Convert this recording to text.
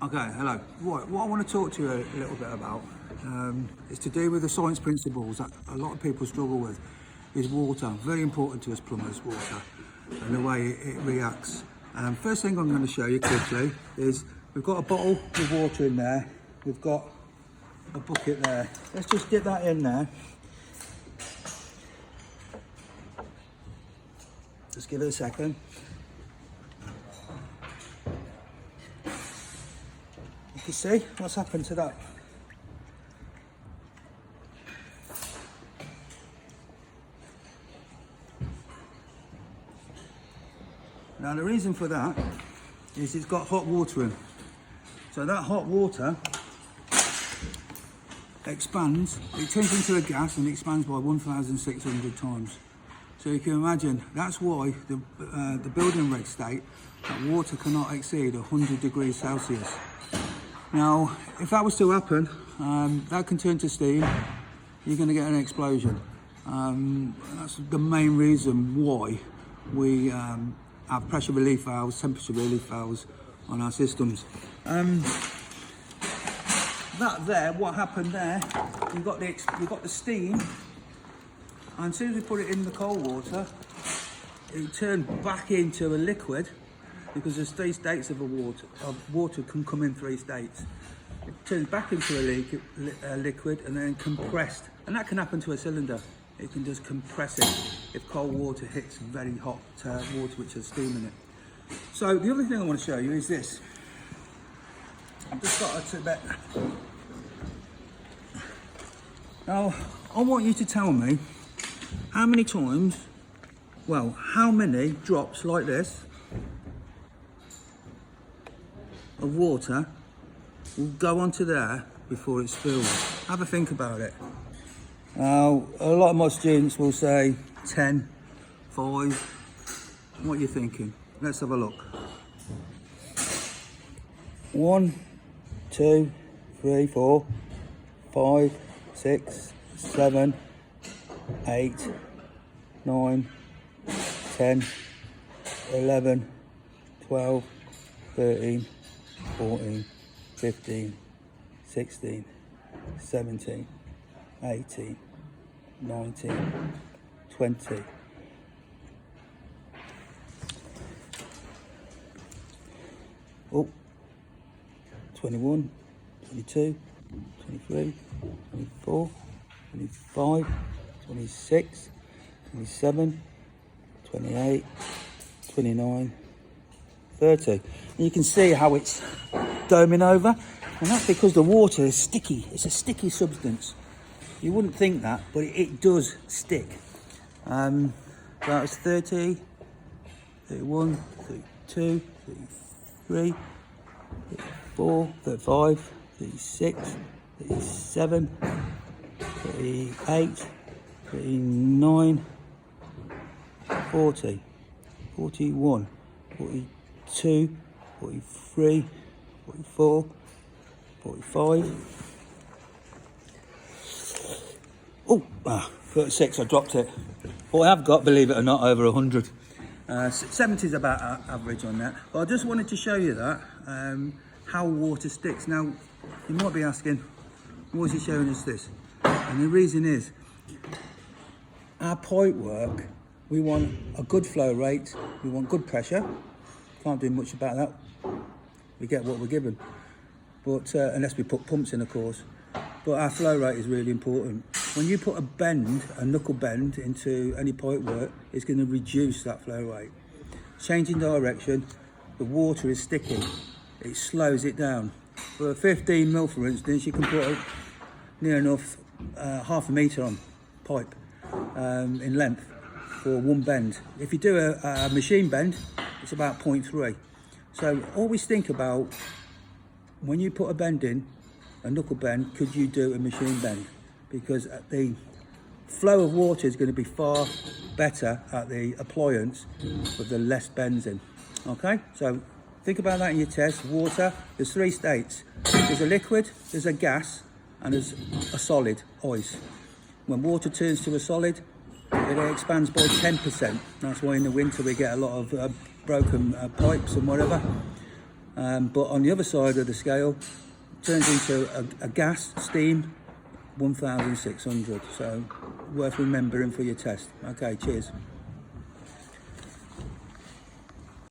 Okay, hello. Right, what I want to talk to you a little bit about is to do with the science principles that a lot of people struggle with. Is water very important to us plumbers? Water and the way it reacts. First thing I'm going to show you quickly is we've got a bottle with water in there. We've got a bucket there. Let's just get that in there. Just give it a second. You can see what's happened to that. Now the reason for that is it's got hot water in. So that hot water expands, it turns into a gas and expands by 1,600 times. So you can imagine that's why the building reg state that water cannot exceed 100 degrees Celsius. Now, if that was to happen, that can turn to steam, you're going to get an explosion. That's the main reason why we have pressure relief valves, temperature relief valves on our systems. That there, what happened there, you've got the steam, and as soon as we put it in the cold water, it turned back into a liquid, because there's 3 states of water can come in 3 states. It turns back into a liquid and then compressed, and that can happen to a cylinder. It can just compress it if cold water hits very hot water which has steam in it. So the other thing I want to show you is this. I've just got a tidbit. Now I want you to tell me how many times, well, how many drops like this of water will go onto there before it's filled. Have a think about it. Now, a lot of my students will say 10, 5. What are you thinking? Let's have a look. 1, 2, 3, 4, 5, 6, 7, 8, 9, 10, 11, 12, 13, 14, 15, 16, 17, 18, 19, 20. Oh, 21, 22, 23, 24, 25, 26, 27, 28, 29, 30. And you can see how it's doming over, and that's because the water is sticky. It's a sticky substance. You wouldn't think that, but it does stick. That's 30, 31, 32, 33, 34, 35, 36, 37, 38, 39, 40, 41, 42, 43, 44, 45. Oh, 36, I dropped it. But I have got, believe it or not, over 100. 70 is about average on that. But I just wanted to show you that, how water sticks. Now, you might be asking, why is he showing us this? And the reason is, our pipe work, we want a good flow rate, we want good pressure. Can't do much about that. We get what we're given. But unless we put pumps in, of course. But our flow rate is really important. When you put a knuckle bend into any pipe work, it's going to reduce that flow rate. Changing direction, the water is sticking. It slows it down. For a 15 mil, for instance, you can put near enough half a metre on pipe in length for one bend. If you do a machine bend, it's about 0.3. So always think about, when you put a bend in, a knuckle bend, could you do a machine bend? Because the flow of water is going to be far better at the appliance with the less bends in. Okay, so think about that in your test. Water, there's 3 states. There's a liquid, there's a gas, and there's a solid, ice. When water turns to a solid, it expands by 10%. That's why in the winter we get a lot of broken pipes and whatever. But on the other side of the scale, turns into a gas, steam, 1,600. So worth remembering for your test. Okay, cheers.